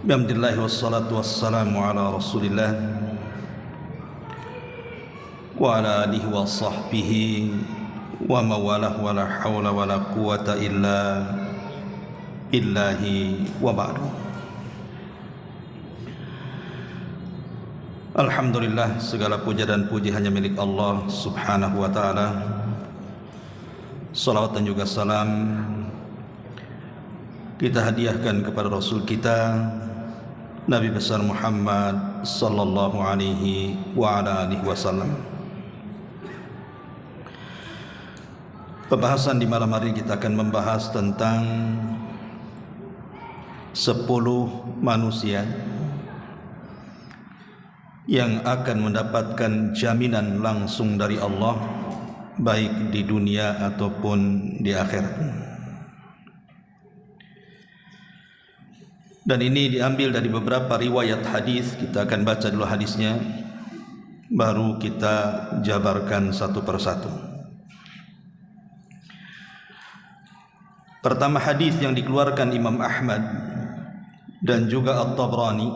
Bismillah wassalatu wassalamu ala Rasulillah wa ala alihi wa sahbihi wa mawalah wa la hawla wa la quwata illa billahi wa ba'du. Alhamdulillah, segala puja dan puji hanya milik Allah subhanahu wa ta'ala. Salawat dan juga salam kita hadiahkan kepada Rasul kita Nabi besar Muhammad sallallahu alaihi wa ala alihi wasallam. Pembahasan di malam hari kita akan membahas tentang 10 manusia yang akan mendapatkan jaminan langsung dari Allah baik di dunia ataupun di akhirat. Dan ini diambil dari beberapa riwayat hadis. Kita akan baca dulu hadisnya, baru kita jabarkan satu persatu. Pertama, hadis yang dikeluarkan Imam Ahmad dan juga At-Tabrani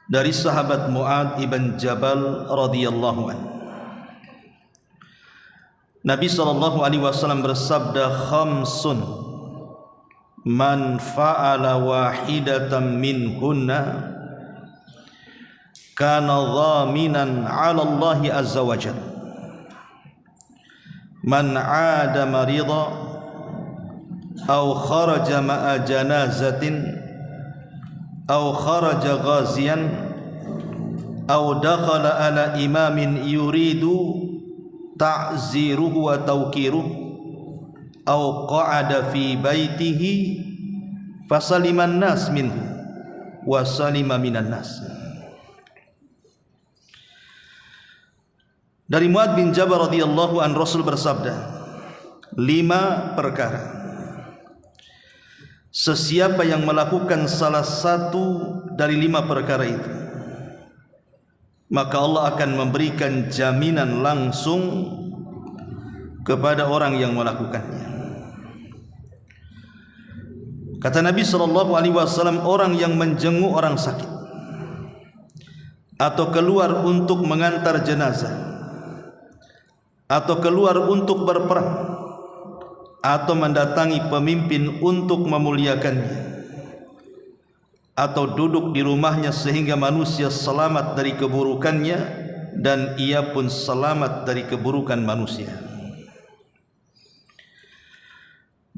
dari sahabat Mu'adz ibn Jabal radhiyallahu anhu. Nabi sallallahu alaihi wasallam bersabda, khamsun man fa'ala wahidatan minhunna kana dhaminan 'ala Allah azza wa jalla. Man 'ada marida aw kharaja ma'a janazatin aw kharaja ghaziyan aw dakhala ala imamin yuridu ta'ziruhu wa tawqiruhu aw qa'ada fi baitihi fasaliman nas minhu wa salima minan nas. Dari Mu'adz bin Jabal radhiyallahu an, Rasul bersabda, 5 perkara sesiapa yang melakukan salah satu dari 5 perkara itu, maka Allah akan memberikan jaminan langsung kepada orang yang melakukannya. Kata Nabi sallallahu alaihi wasallam, orang yang menjenguk orang sakit atau keluar untuk mengantar jenazah atau keluar untuk berperang atau mendatangi pemimpin untuk memuliakannya atau duduk di rumahnya sehingga manusia selamat dari keburukannya dan ia pun selamat dari keburukan manusia.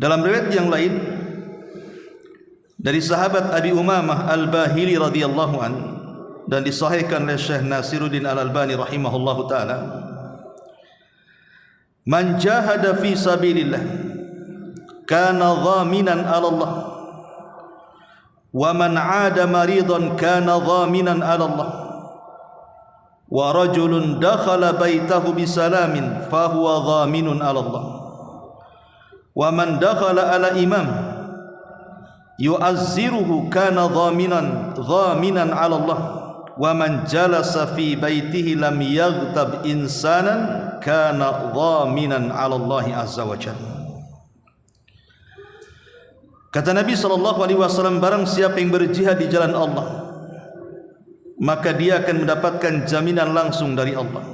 Dalam riwayat yang lain dari sahabat Abi Umamah Al-Bahili radhiyallahu an dan disahihkan oleh Syekh Nasiruddin Al-Albani rahimahullahu taala, man jahada fi sabilillah kana dhaminan 'ala Allah wa man 'ada maridan kana dhaminan 'ala Allah wa rajulun dakhala baitahu bisalamin fa huwa dhaminun 'ala Allah wa man dakhala 'ala imam yu'azziruhu kana dhaminan 'ala Allah wa man jalasa fi baitihi lam yaghtab insanan kana dhaminan 'ala Allah azza wa jalla. Kata Nabi sallallahu alaihi wasallam, barang siapa yang berjihad di jalan Allah, maka dia akan mendapatkan jaminan langsung dari Allah.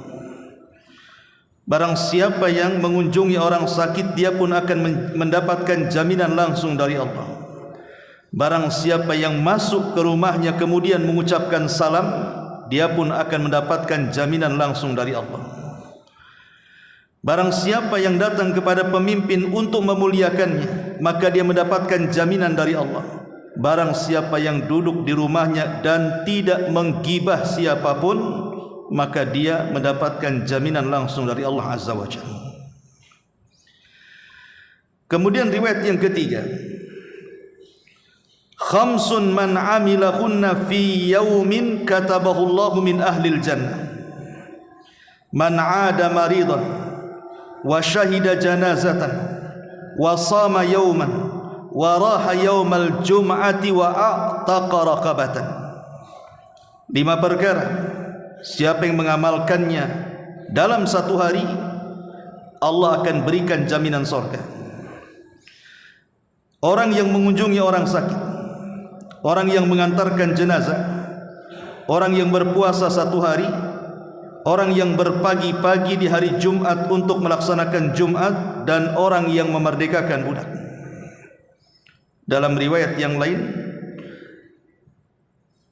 Barang siapa yang mengunjungi orang sakit, dia pun akan mendapatkan jaminan langsung dari Allah. Barang siapa yang masuk ke rumahnya kemudian mengucapkan salam, dia pun akan mendapatkan jaminan langsung dari Allah. Barang siapa yang datang kepada pemimpin untuk memuliakannya, maka dia mendapatkan jaminan dari Allah. Barang siapa yang duduk di rumahnya dan tidak menggibah siapapun, maka dia mendapatkan jaminan langsung dari Allah azza wa jalla. Kemudian riwayat yang ketiga, khamsun man amilahunna fi yaumin katabahu Allahu min ahlil jannah. Man 'ada maridan wa syahida janazatan wa sama yauman wa raha yaumal jum'ati wa a'taqa raqabatan. 5 perkara siapa yang mengamalkannya dalam satu hari, Allah akan berikan jaminan surga. Orang yang mengunjungi orang sakit orang yang mengantarkan jenazah, orang yang berpuasa 1 hari, orang yang berpagi-pagi di hari Jumat untuk melaksanakan Jumat, dan orang yang memerdekakan budak. Dalam riwayat yang lain,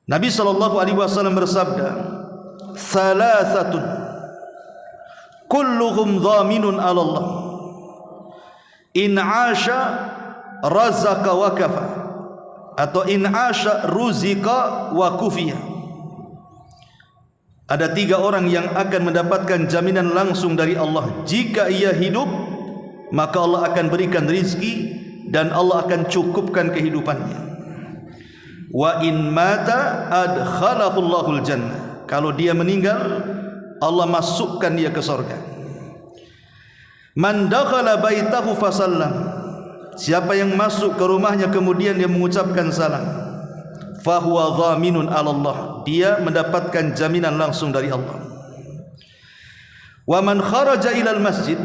Nabi SAW bersabda, "Salasatun kulluhum dhaminun 'ala Allah. In 'asha razaka wa kafa." Atau in 'asha ruzika wa kufiya. Ada 3 orang yang akan mendapatkan jaminan langsung dari Allah. Jika ia hidup, maka Allah akan berikan rizki dan Allah akan cukupkan kehidupannya. Wa in mata adkhalahu Allahul jannah. Kalau dia meninggal, Allah masukkan dia ke surga. Man dakhala baitahu fasallam. Siapa yang masuk ke rumahnya kemudian dia mengucapkan salam, fahuwa dhaminun 'ala Allah. Dia mendapatkan jaminan langsung dari Allah. Wa man kharaja ilal masjid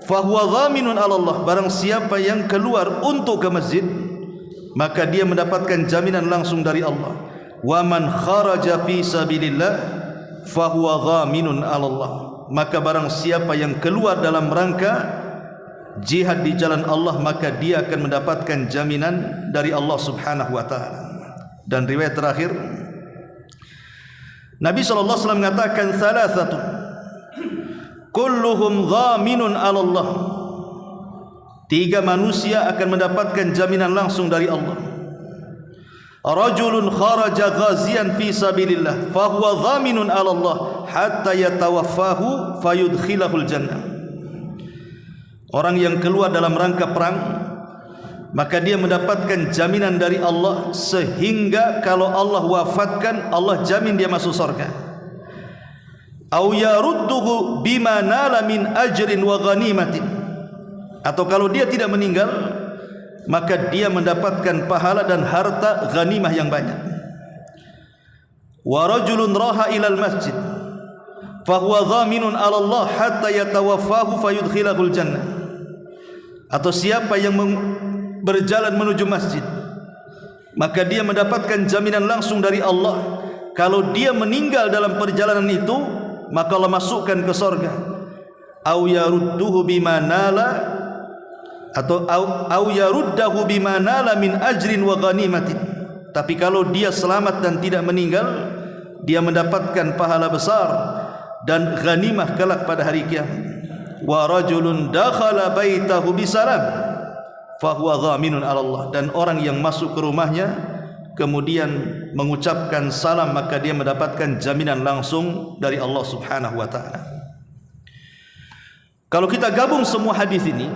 fahuwa dhaminun 'ala Allah. Barang siapa yang keluar untuk ke masjid, maka dia mendapatkan jaminan langsung dari Allah. Wa man kharaja fi sabilillah fahuwa dhaminun 'ala Allah. Maka barang siapa yang keluar dalam rangka jihad di jalan Allah, maka dia akan mendapatkan jaminan dari Allah Subhanahu wa taala. Dan riwayat terakhir, Nabi SAW mengatakan, "Salasatun kulluhum dhaminun 'ala Allah." 3 manusia akan mendapatkan jaminan langsung dari Allah. Rajulun kharaja ghaziyan fi sabilillah fahuwa dhaminun 'ala Allah hatta yatawaffahu fayudkhilahul jannah. Orang yang keluar dalam rangka perang, maka dia mendapatkan jaminan dari Allah sehingga kalau Allah wafatkan, Allah jamin dia masuk surga. Au yarudduhu bima nala min ajrin wa ghanimatin. Atau kalau dia tidak meninggal, maka dia mendapatkan pahala dan harta ghanimah yang banyak. Wa rajulun raha ilal masjid fahuwa dhaminun 'ala Allah hatta yatawaffahu fayudkhilahul jannah. Atau siapa yang berjalan menuju masjid, maka dia mendapatkan jaminan langsung dari Allah. Kalau dia meninggal dalam perjalanan itu, maka Allah masukkan ke surga. Au yarudduhu bima nala, atau au yaruddahu bima nala min ajrin wa ghanimatin. Tapi kalau dia selamat dan tidak meninggal, dia mendapatkan pahala besar dan ghanimah kelak pada hari kiamat. Wa rajulun dakhala baitahu bisalam fahuwa dhaminun 'ala Allah. Dan orang yang masuk ke rumahnya kemudian mengucapkan salam, maka dia mendapatkan jaminan langsung dari Allah Subhanahu wa taala. Kalau kita gabung semua hadis ini,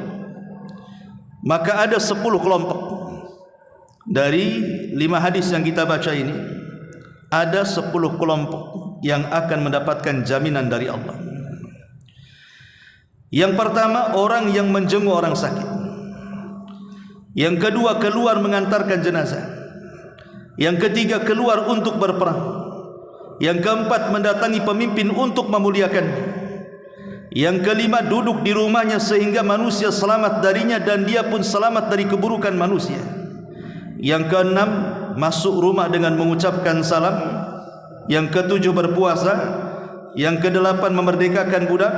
maka ada 10 kelompok. Dari 5 hadis yang kita baca ini, ada 10 kelompok yang akan mendapatkan jaminan dari Allah. Yang pertama, orang yang menjenguk orang sakit. Yang kedua, keluar mengantarkan jenazah. Yang ketiga, keluar untuk berperang. Yang keempat, mendatangi pemimpin untuk memuliakannya. Yang kelima, duduk di rumahnya sehingga manusia selamat darinya dan dia pun selamat dari keburukan manusia. Yang keenam, masuk rumah dengan mengucapkan salam. Yang ketujuh, berpuasa. Yang kedelapan, memerdekakan budak.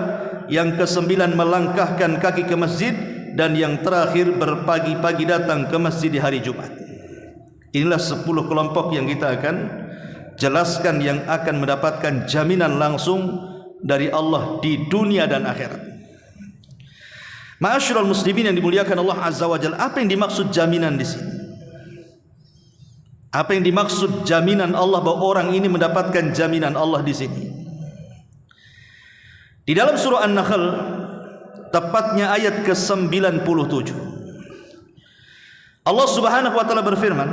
Yang kesembilan, melangkahkan kaki ke masjid. Dan yang terakhir, berpagi-pagi datang ke masjid di hari Jumat. Inilah 10 kelompok yang kita akan jelaskan yang akan mendapatkan jaminan langsung dari Allah di dunia dan akhirat. Ma'asyiral muslimin yang dimuliakan Allah Azza wa Jalla, apa yang dimaksud jaminan di sini? Apa yang dimaksud jaminan Allah bahwa orang ini mendapatkan jaminan Allah di sini? Di dalam surah An-Nahl, tepatnya ayat ke-97, Allah Subhanahu wa taala berfirman,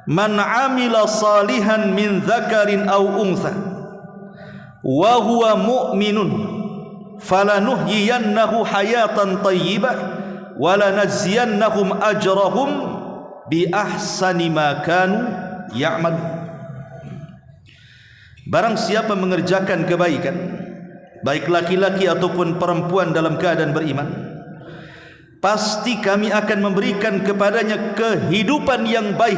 "Man 'amila salihan min dzakarin aw untha wa huwa mu'minun falanuhyiyannahu hayatan thayyibah wa lanajziyannahum ajrahum bi ahsani ma kanu ya'malun." Barang siapa mengerjakan kebaikan, baik laki-laki ataupun perempuan dalam keadaan beriman, pasti kami akan memberikan kepadanya kehidupan yang baik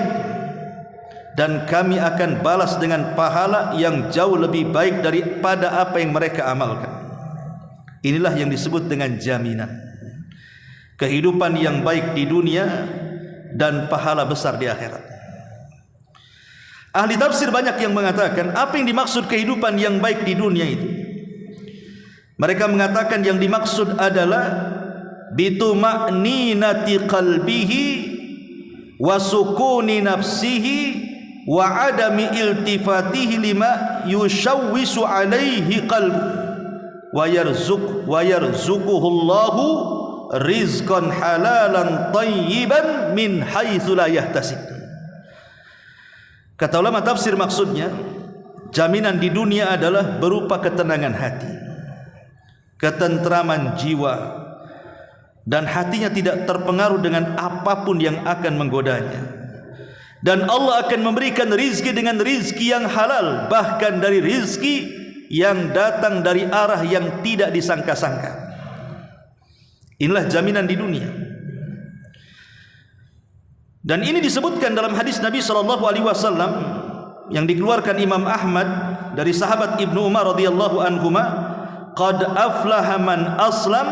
dan kami akan balas dengan pahala yang jauh lebih baik daripada apa yang mereka amalkan. Inilah yang disebut dengan jaminan kehidupan yang baik di dunia dan pahala besar di akhirat. Ahli tafsir banyak yang mengatakan apa yang dimaksud kehidupan yang baik di dunia itu. Mereka mengatakan yang dimaksud adalah bituma'ninati qalbihi wa sukuni nafsihi wa adami iltifatihi lima yushawwisu alaihi qalbu wa yarzuquhu Allahu rizqan halalan tayyiban min haitsu la yahtasib. Kata ulama tafsir maksudnya jaminan di dunia adalah berupa ketenangan hati, ketentraman jiwa, dan hatinya tidak terpengaruh dengan apapun yang akan menggodanya. Dan Allah akan memberikan rizki dengan rizki yang halal, bahkan dari rizki yang datang dari arah yang tidak disangka-sangka. Inilah jaminan di dunia. Dan ini disebutkan dalam hadis Nabi SAW yang dikeluarkan Imam Ahmad dari sahabat Ibnu Umar radhiyallahu anhuma, qad aflaha man aslam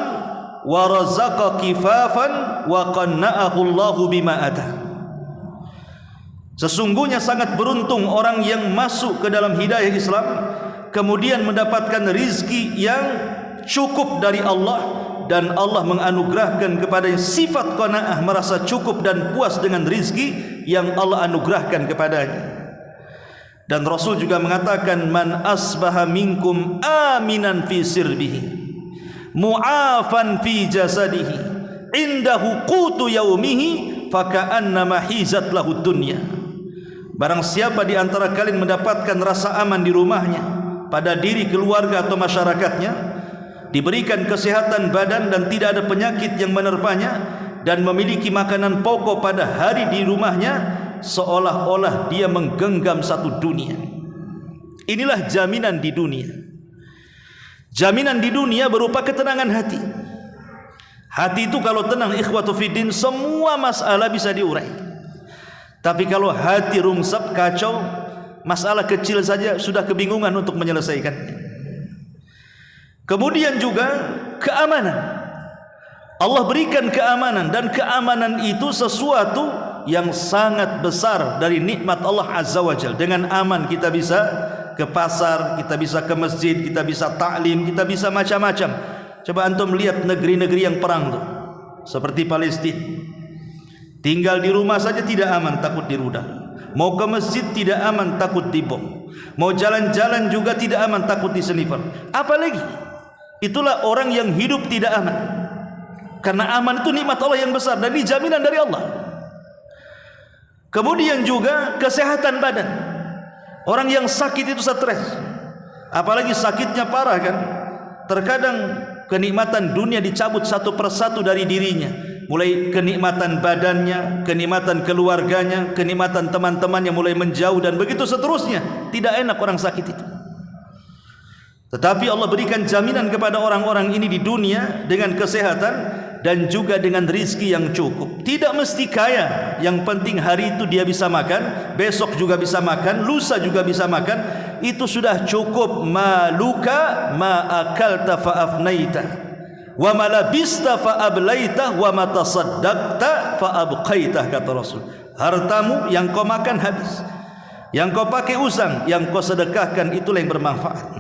wa razaqa kifafan wa qanna'ahu Allahu bima atah. Sesungguhnya sangat beruntung orang yang masuk ke dalam hidayah Islam kemudian mendapatkan rizki yang cukup dari Allah, dan Allah menganugerahkan kepadanya sifat qanaah, merasa cukup dan puas dengan rizki yang Allah anugerahkan kepadanya. Dan Rasul juga mengatakan, man asbaha minkum aminan fi sirbihi mu'afan fi jasadihi indahu qutu yaumihi faka'annama hizat lahu dunya. Barang siapa di antara kalian mendapatkan rasa aman di rumahnya, pada diri keluarga atau masyarakatnya, diberikan kesehatan badan dan tidak ada penyakit yang menerpanya, dan memiliki makanan pokok pada hari di rumahnya, seolah-olah dia menggenggam satu dunia. Inilah jaminan di dunia. Jaminan di dunia berupa ketenangan hati. Hati itu kalau tenang, ikhwatu fiddin, semua masalah bisa diurai. Tapi kalau hati rungsep, kacau, masalah kecil saja sudah kebingungan untuk menyelesaikannya. Kemudian juga keamanan. Allah berikan keamanan, dan keamanan itu sesuatu yang sangat besar dari nikmat Allah Azza wa Jalla. Dengan aman kita bisa ke pasar, kita bisa ke masjid, kita bisa ta'lim, kita bisa macam-macam. Coba antum lihat negeri-negeri yang perang tuh, seperti Palestina. Tinggal di rumah saja tidak aman, takut dirudal. Mau ke masjid tidak aman, takut dibom. Mau jalan-jalan juga tidak aman, takut disniper. Apalagi itulah orang yang hidup tidak aman. Karena aman itu nikmat Allah yang besar, dan ini jaminan dari Allah. Kemudian juga kesehatan badan. Orang yang sakit itu stres, apalagi sakitnya parah kan. Terkadang kenikmatan dunia dicabut satu persatu dari dirinya, mulai kenikmatan badannya, kenikmatan keluarganya, kenikmatan teman-temannya mulai menjauh, dan begitu seterusnya. Tidak enak orang sakit itu. Tetapi Allah berikan jaminan kepada orang-orang ini di dunia dengan kesehatan dan juga dengan rizki yang cukup. Tidak mesti kaya, yang penting hari itu dia bisa makan, besok juga bisa makan, lusa juga bisa makan. Itu sudah cukup. Maluka ma akalta fa afnaita wa ma labista fa ablaita wa ma tasaddaqta fa abqaita, kata Rasul. Hartamu yang kau makan habis, yang kau pakai usang, yang kau sedekahkan, itulah yang bermanfaat.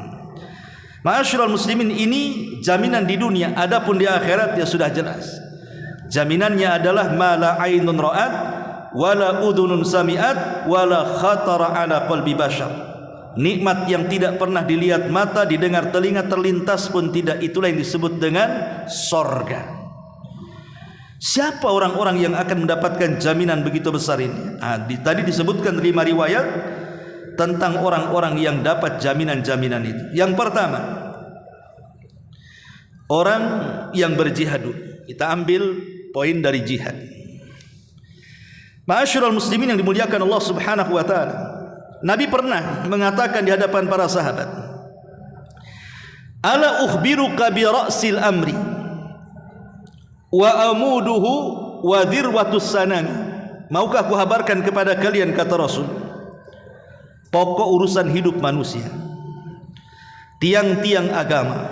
Ma'asyiral muslimin, ini jaminan di dunia. Adapun di akhirat ya sudah jelas. Jaminannya adalah ma la ainun ra'at wala udhunun sami'at wala khatara ala qalbi bashar. Nikmat yang tidak pernah dilihat mata, didengar telinga, terlintas pun tidak. Itulah yang disebut dengan sorga. Siapa orang-orang yang akan mendapatkan jaminan begitu besar ini? Tadi disebutkan 5 riwayat tentang orang-orang yang dapat jaminan-jaminan itu. Yang pertama, orang yang berjihad. Kita ambil poin dari jihad. Ma'asyiral muslimin yang dimuliakan Allah Subhanahu wa taala. Nabi pernah mengatakan di hadapan para sahabat, ala ukhbiruka bi ra'sil amri wa amuduhu wa dhirwatus sanami. Maukah aku kabarkan kepada kalian, kata Rasul, pokok urusan hidup manusia, tiang-tiang agama,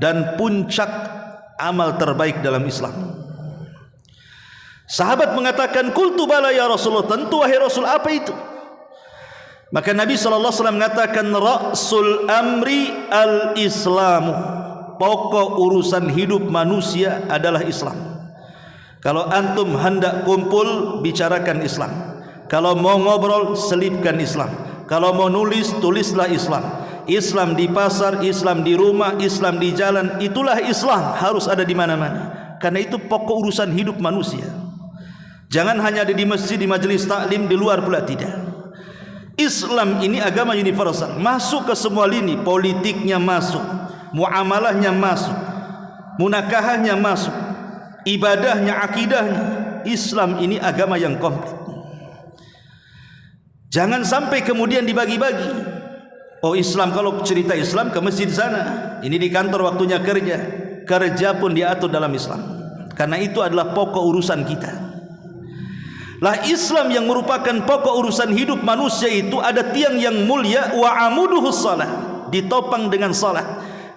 dan puncak amal terbaik dalam Islam. Sahabat mengatakan, "Qultu bala ya Rasulullah." Tentu wahai Rasul, apa itu? Maka Nabi SAW mengatakan, "Ra'sul amri al-Islamu." Pokok urusan hidup manusia adalah Islam. Kalau antum hendak kumpul, bicarakan Islam. Kalau mau ngobrol, selipkan Islam. Kalau mau nulis, tulislah Islam. Islam di pasar, Islam di rumah, Islam di jalan, itulah Islam, harus ada di mana-mana. Karena itu pokok urusan hidup manusia. Jangan hanya ada di masjid, di majelis taklim, di luar pula tidak. Islam ini agama universal, masuk ke semua lini. Politiknya masuk, muamalahnya masuk, munakahahnya masuk, ibadahnya, akidahnya. Islam ini agama yang komplit. Jangan sampai kemudian dibagi-bagi. Oh, Islam, kalau cerita Islam ke masjid sana, ini di kantor waktunya kerja. Kerja pun diatur dalam Islam. Karena itu adalah pokok urusan kita. Lah, Islam yang merupakan pokok urusan hidup manusia itu ada tiang yang mulia, wa amuduhus salat, ditopang dengan salat.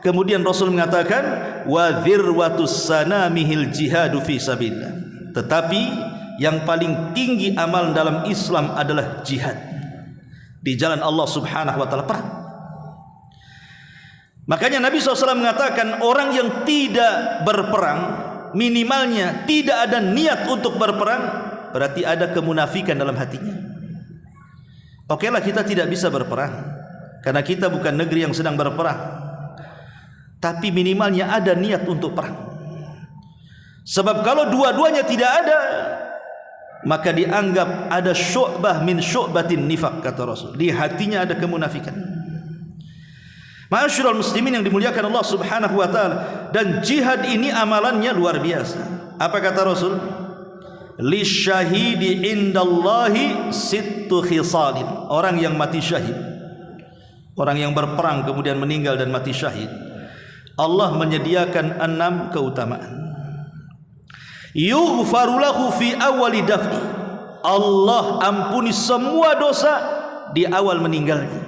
Kemudian Rasul mengatakan, wa dzirwatus sanamihil jihadu fi sabilillah. Tetapi yang paling tinggi amal dalam Islam adalah jihad di jalan Allah Subhanahu wa taala, perang. Makanya Nabi SAW mengatakan, orang yang tidak berperang, minimalnya tidak ada niat untuk berperang, berarti ada kemunafikan dalam hatinya. Okelah, kita tidak bisa berperang karena kita bukan negeri yang sedang berperang, tapi minimalnya ada niat untuk perang. Sebab kalau dua-duanya tidak ada, maka dianggap ada syu'bah min syu'batin nifaq, kata Rasul. Di hatinya ada kemunafikan. Ma'asyiral muslimin yang dimuliakan Allah Subhanahu wa taala, dan jihad ini amalannya luar biasa. Apa kata Rasul? Lisyahidi indallahi sittu khisalin. Orang yang mati syahid, orang yang berperang kemudian meninggal dan mati syahid, Allah menyediakan 6 keutamaan. Yughfaru lahu fi awali daf'i. Allah ampuni semua dosa di awal meninggalnya.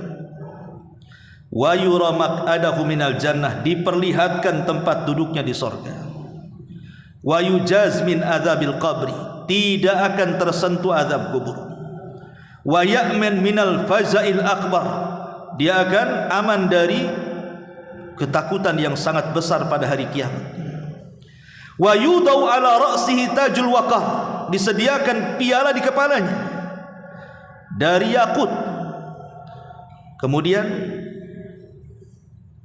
Wa yura maq'adahu minal jannah, diperlihatkan tempat duduknya di sorga. Wa yujaz min adzabil qabri, tidak akan tersentuh azab kubur. Wa ya'man minal faza'il akbar, dia akan aman dari ketakutan yang sangat besar pada hari kiamat. Wa yudau ala ra'sihi tajul waqar, disediakan piala di kepalanya dari yakut. Kemudian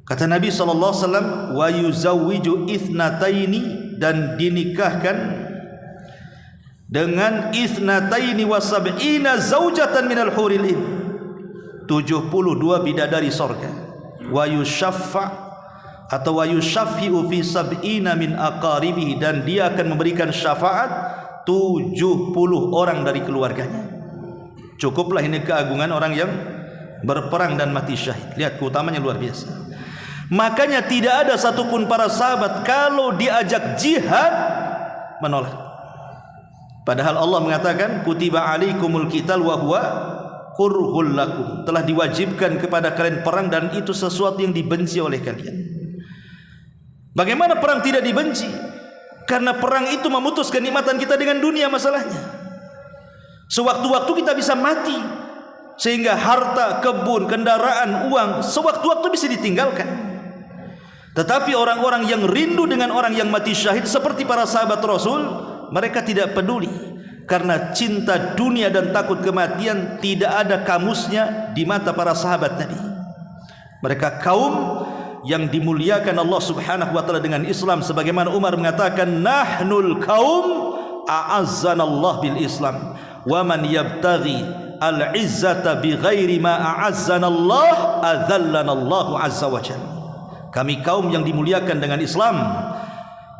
kata Nabi SAW, wa yuzawwiju ithnataini, dan dinikahkan dengan ithnataini wa sab'ina zaujatan minal huril in, 72 bidadari sorga. Wa yushaffa atau wa yushaffi'u fi sab'ina min aqaribihi, dan dia akan memberikan syafaat 70 orang dari keluarganya. Cukuplah ini keagungan orang yang berperang dan mati syahid. Lihat keutamanya luar biasa. Makanya tidak ada satupun para sahabat kalau diajak jihad menolak. Padahal Allah mengatakan, kutiba alaikumul qital wa huwa kurhul lakum, telah diwajibkan kepada kalian perang dan itu sesuatu yang dibenci oleh kalian. Bagaimana perang tidak dibenci? Karena perang itu memutus kenikmatan kita dengan dunia. Masalahnya sewaktu-waktu kita bisa mati, sehingga harta, kebun, kendaraan, uang sewaktu-waktu bisa ditinggalkan. Tetapi orang-orang yang rindu dengan orang yang mati syahid seperti para sahabat Rasul, mereka tidak peduli, karena cinta dunia dan takut kematian tidak ada kamusnya di mata para sahabat Nabi. Mereka kaum yang dimuliakan Allah Subhanahu wa taala dengan Islam, sebagaimana Umar mengatakan, nahnul kaum a'azzanallah bil Islam wa man yabtaghi al-izzata bighairi ma a'azzanallah adzallanallahu azza wa jalla. Kami kaum yang dimuliakan dengan Islam.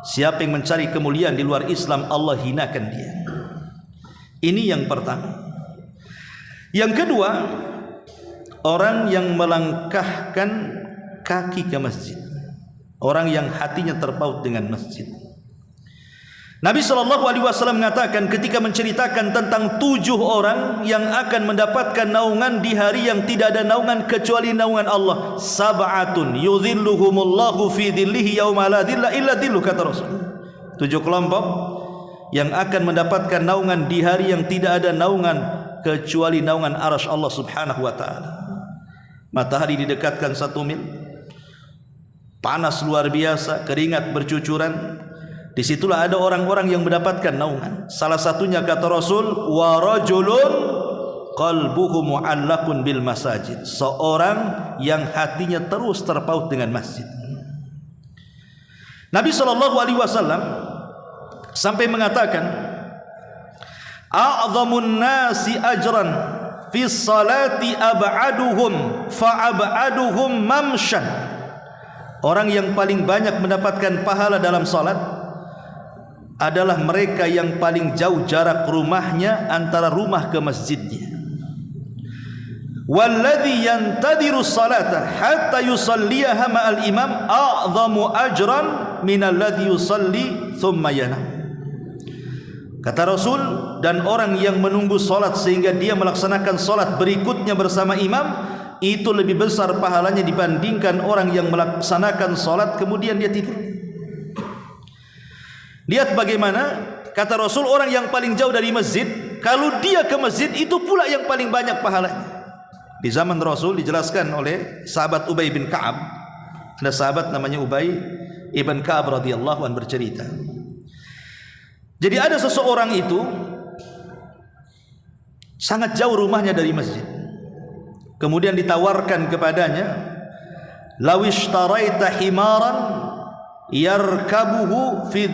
Siapa yang mencari kemuliaan di luar Islam, Allah hinakan dia. Ini yang pertama. Yang kedua, orang yang melangkahkan kaki ke masjid, orang yang hatinya terpaut dengan masjid. Nabi SAW mengatakan ketika menceritakan tentang 7 orang yang akan mendapatkan naungan di hari yang tidak ada naungan kecuali naungan Allah. Sab'atun yudhilluhumullahu fi dhillihi yawma la dhilla illa dhilluh, kata Rasul. 7 kelompok yang akan mendapatkan naungan di hari yang tidak ada naungan kecuali naungan arasy Allah Subhanahu wa taala. Matahari didekatkan 1 mil, panas luar biasa, keringat bercucuran. Disitulah ada orang-orang yang mendapatkan naungan. Salah satunya kata Rasul, wa rajulun qalbuhu mu'allaqun bil masajid, seorang yang hatinya terus terpaut dengan masjid. Nabi SAW sampai mengatakan, a'zamun nasi ajran fi salati ab'aduhum fa ab'aduhum mamshan. Orang yang paling banyak mendapatkan pahala dalam salat adalah mereka yang paling jauh jarak rumahnya antara rumah ke masjidnya. Walladhi yantadiru salata hatta yusalliyaha ma'al imam a'zamu ajran minalladhi yusalli thumma yanam. Kata Rasul, dan orang yang menunggu salat sehingga dia melaksanakan salat berikutnya bersama imam, itu lebih besar pahalanya dibandingkan orang yang melaksanakan salat kemudian dia tidur. Lihat bagaimana kata Rasul, orang yang paling jauh dari masjid, kalau dia ke masjid itu pula yang paling banyak pahalanya. Di zaman Rasul dijelaskan oleh sahabat Ubay bin Ka'ab. Ada sahabat namanya Ubay ibn Ka'ab radhiyallahu anhu bercerita. Jadi ada seseorang itu sangat jauh rumahnya dari masjid. Kemudian ditawarkan kepadanya, "Lawishhtaraita himaran yarkabuhu fi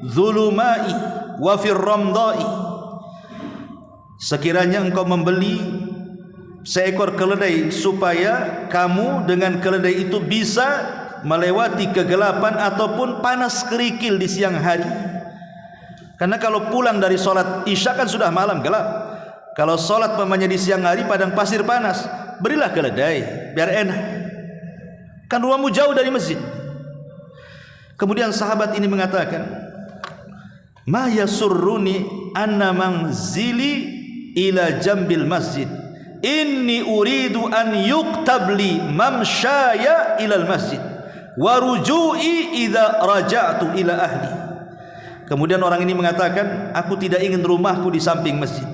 zulumai wa fir ramdai." Sekiranya engkau membeli seekor keledai supaya kamu dengan keledai itu bisa melewati kegelapan ataupun panas kerikil di siang hari. Karena kalau pulang dari sholat isya kan sudah malam gelap. Kalau sholat pamannya di siang hari padang pasir panas, berilah keledai biar enak. Kan rumahmu jauh dari masjid. Kemudian sahabat ini mengatakan, ma yasurruni anna manzili ila jambil masjid, inni uridu an yuktabli mamshaya ilal masjid wa ruju'i idza raja'tu ila ahli. Kemudian orang ini mengatakan, aku tidak ingin rumahku di samping masjid,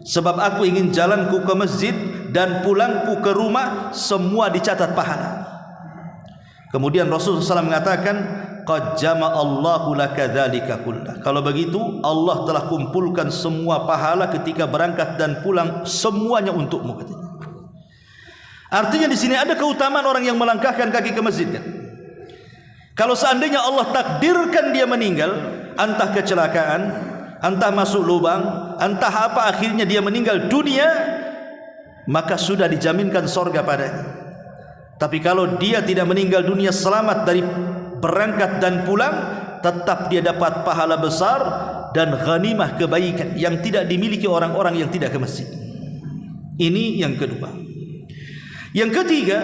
sebab aku ingin jalanku ke masjid dan pulangku ke rumah semua dicatat pahala. Kemudian Rasulullah SAW mengatakan, qad jama'allahu laka dzalika kullah. Kalau begitu Allah telah kumpulkan semua pahala ketika berangkat dan pulang, semuanya untukmu, katanya. Artinya di sini ada keutamaan orang yang melangkahkan kaki ke masjid, kan? Kalau seandainya Allah takdirkan dia meninggal, entah kecelakaan, entah masuk lubang, entah apa, akhirnya dia meninggal dunia, maka sudah dijaminkan sorga padanya. Tapi kalau dia tidak meninggal dunia selamat dari berangkat dan pulang, tetap dia dapat pahala besar dan ghanimah kebaikan yang tidak dimiliki orang-orang yang tidak ke masjid. Ini yang kedua. Yang ketiga,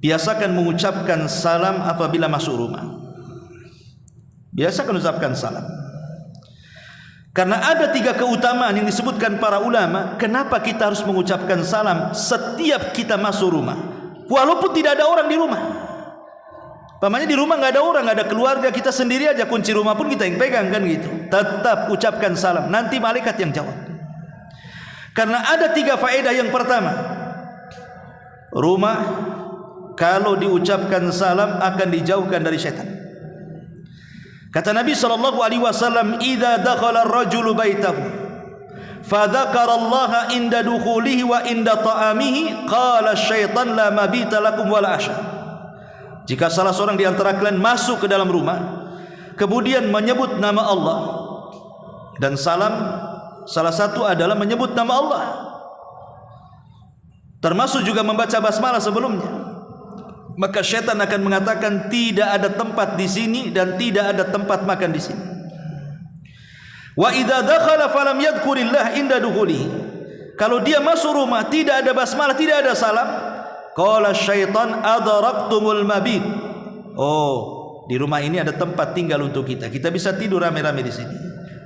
biasakan mengucapkan salam apabila masuk rumah. Biasakan mengucapkan salam. Karena ada 3 keutamaan yang disebutkan para ulama, kenapa kita harus mengucapkan salam setiap kita masuk rumah, walaupun tidak ada orang di rumah. Pamannya di rumah nggak ada orang, nggak ada keluarga, kita sendiri aja, kunci rumah pun kita yang pegang, kan gitu. Tetap ucapkan salam, nanti malaikat yang jawab. Karena ada 3 faedah. Yang pertama, rumah kalau diucapkan salam akan dijauhkan dari syaitan. Kata Nabi SAW, idza dakhala ar-rajulu baitahu fa dzakara Allah inda dukhulihi wa inda ta'amihi qala asy-syaitan la mabita lakum wala asya. Jika salah seorang di antara kalian masuk ke dalam rumah kemudian menyebut nama Allah, dan salam salah satu adalah menyebut nama Allah, termasuk juga membaca basmalah sebelumnya, maka syaitan akan mengatakan tidak ada tempat di sini dan tidak ada tempat makan di sini. Wa idza dakhala falam yadhkurillah inda dukhulihi, kalau dia masuk rumah tidak ada basmalah, tidak ada salam, qala syaitan adraktumul mabit. Oh, di rumah ini ada tempat tinggal untuk kita. Kita bisa tidur rame-rame di sini.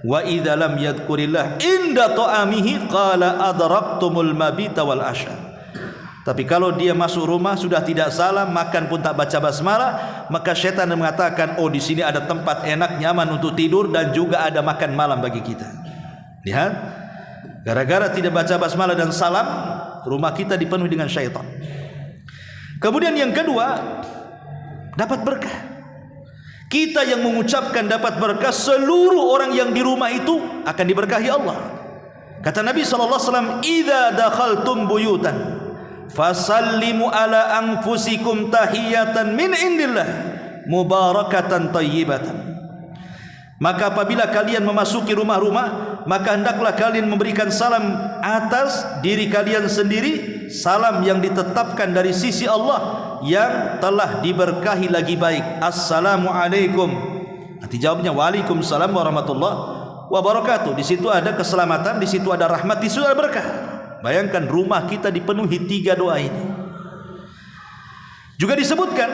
Wa idza lam yadhkurillah inda ta'amihi qala adraktumul mabita wal asya. Tapi kalau dia masuk rumah sudah tidak salam, makan pun tak baca basmalah, maka syaitan mengatakan, oh di sini ada tempat enak, nyaman untuk tidur dan juga ada makan malam bagi kita. Lihat, gara-gara tidak baca basmalah dan salam, rumah kita dipenuhi dengan syaitan. Kemudian yang kedua, dapat berkah. Kita yang mengucapkan dapat berkah, seluruh orang yang di rumah itu akan diberkahi Allah. Kata Nabi SAW, idza dakhaltum buyutan fasallimu ala anfusikum tahiyatan min indillah mubarakatan tayyibatan. Maka apabila kalian memasuki rumah-rumah, maka hendaklah kalian memberikan salam atas diri kalian sendiri, salam yang ditetapkan dari sisi Allah yang telah diberkahi lagi baik. Assalamualaikum. Nanti jawabnya waalaikumsalam warahmatullahi wabarakatuh. Di situ ada keselamatan, di situ ada rahmat, di situ ada berkah. Bayangkan rumah kita dipenuhi 3 doa ini. Juga disebutkan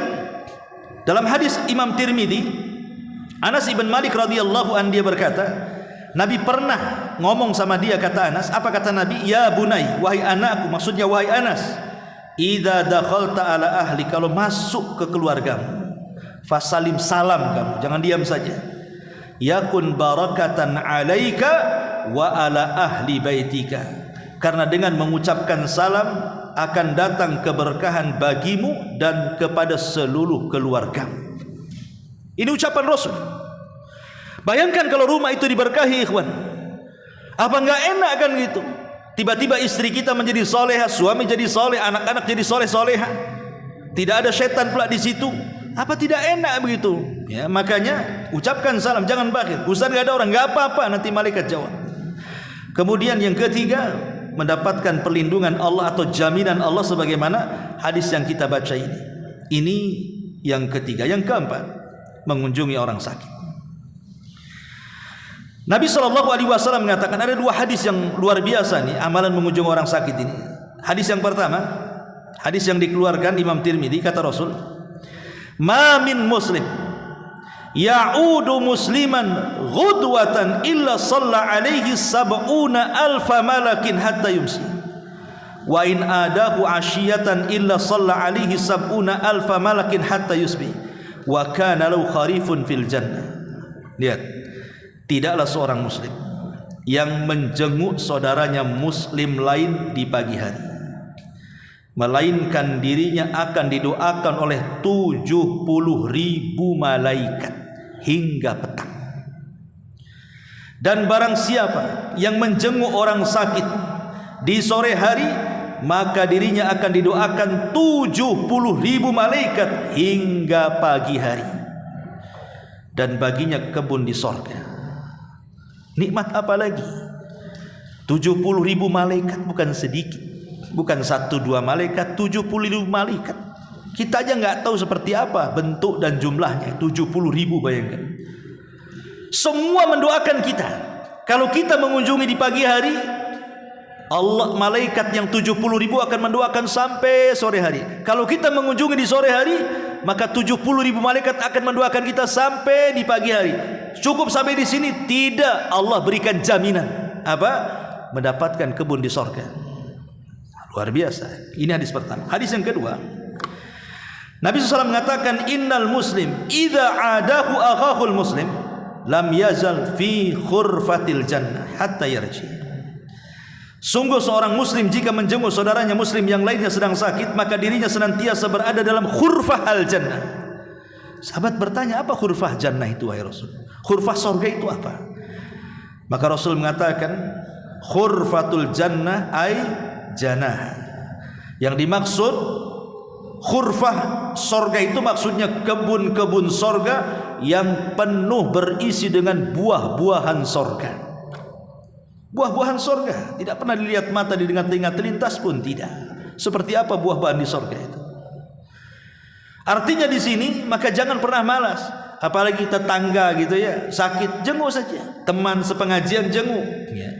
dalam hadis Imam Tirmidzi, Anas ibn Malik radhiyallahu an, dia berkata, Nabi pernah ngomong sama dia, kata Anas, apa kata Nabi? Ya bunai, wahai anakku, maksudnya wahai Anas, idza dakhalta ala ahli, kalau masuk ke keluargamu, fasalim, salam kamu, jangan diam saja. Yakun barakatan alaika wa ala ahli baitika. Karena dengan mengucapkan salam akan datang keberkahan bagimu dan kepada seluruh keluarga. Ini ucapan Rasul. Bayangkan kalau rumah itu diberkahi, ikhwan. Apa enggak enak kan gitu? Tiba-tiba istri kita menjadi soleha, suami jadi soleh, anak-anak jadi soleh-soleha. Tidak ada setan pula di situ. Apa tidak enak begitu? Ya, makanya ucapkan salam, jangan bakhil. Ustaz enggak ada orang, enggak apa-apa, nanti malaikat jawab. Kemudian yang ketiga, mendapatkan perlindungan Allah atau jaminan Allah sebagaimana hadis yang kita baca ini. Ini yang ketiga. Yang keempat, mengunjungi orang sakit. Nabi SAW mengatakan, ada 2 hadis yang luar biasa nih, amalan mengunjungi orang sakit ini. Hadis yang pertama, hadis yang dikeluarkan Imam Tirmidzi, kata Rasul, ma min muslim ya'udu musliman ghudwatan illa shalla alaihi sab'una alfa malakin hatta yumsi wa in adahu ashiyatan illa shalla alaihi sab'una alfa malakin hatta yusbi wa kana lahu kharifun fil jannah. Lihat, tidaklah seorang muslim yang menjenguk saudaranya muslim lain di pagi hari, melainkan dirinya akan didoakan oleh 70.000 malaikat hingga petang. Dan barang siapa yang menjenguk orang sakit di sore hari, maka dirinya akan didoakan 70.000 malaikat hingga pagi hari. Dan baginya kebun di sorga. Nikmat apa lagi? 70.000 malaikat bukan sedikit, bukan 1-2 malaikat, 70.000 malaikat. Kita aja nggak tahu seperti apa bentuk dan jumlahnya. 70.000, bayangkan. Semua mendoakan kita. Kalau kita mengunjungi di pagi hari, Allah, malaikat yang 70.000 akan mendoakan sampai sore hari. Kalau kita mengunjungi di sore hari, maka 70.000 malaikat akan mendoakan kita sampai di pagi hari. Cukup sampai di sini? Tidak. Allah berikan jaminan apa? Mendapatkan kebun di sorga. Luar biasa. Ini hadis pertama. Hadis yang kedua, Nabi SAW mengatakan, innal muslim idza adahu akhahul muslim lam yazal fi khurfatil jannah hatta yarji. Sungguh seorang muslim jika menjenguk saudaranya muslim yang lainnya sedang sakit, maka dirinya senantiasa berada dalam khurfah al jannah. Sahabat bertanya, apa khurfah jannah itu wahai Rasul? Khurfah surga itu apa? Maka Rasul mengatakan, khurfatul jannah ay janah. Yang dimaksud khurfah sorga itu maksudnya kebun-kebun sorga yang penuh berisi dengan buah-buahan sorga. Buah-buahan sorga tidak pernah dilihat mata, didengar telinga, terlintas pun tidak. Seperti apa buah-buahan di sorga itu? Artinya di sini maka jangan pernah malas. Apalagi tetangga gitu ya sakit, jenguk saja. Teman sepengajian jenguk. Ya.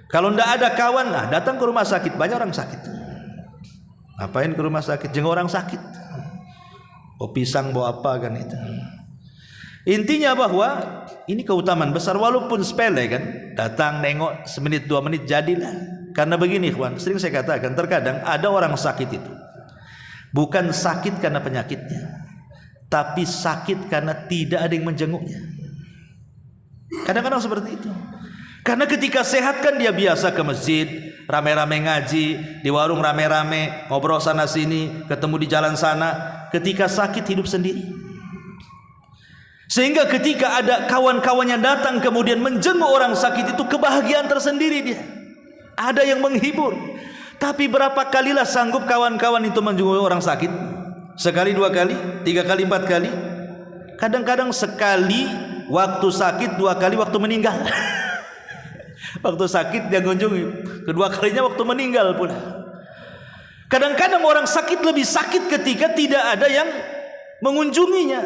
Kalau tidak ada kawan, nah datang ke rumah sakit, banyak orang sakit. Ngapain ke rumah sakit? Jenguk orang sakit. Bawa pisang, bawa apa kan itu. Intinya bahwa ini keutamaan besar walaupun sepele kan. Datang nengok semenit 2 menit jadilah. Karena begini ikhwan, sering saya katakan terkadang ada orang sakit itu bukan sakit karena penyakitnya, tapi sakit karena tidak ada yang menjenguknya. Kadang-kadang seperti itu. Karena ketika sehat kan dia biasa ke masjid, rame-rame ngaji, di warung rame-rame, ngobrol sana sini, ketemu di jalan sana. Ketika sakit hidup sendiri. Sehingga ketika ada kawan-kawannya datang kemudian menjenguk orang sakit itu kebahagiaan tersendiri dia. Ada yang menghibur. Tapi berapa kalilah sanggup kawan-kawan itu menjenguk orang sakit? Sekali, 2 kali, 3 kali, 4 kali. Kadang-kadang sekali waktu sakit, 2 kali waktu meninggal. Waktu sakit dia kunjungi, kedua kalinya waktu meninggal pula. Kadang-kadang orang sakit lebih sakit ketika tidak ada yang mengunjunginya.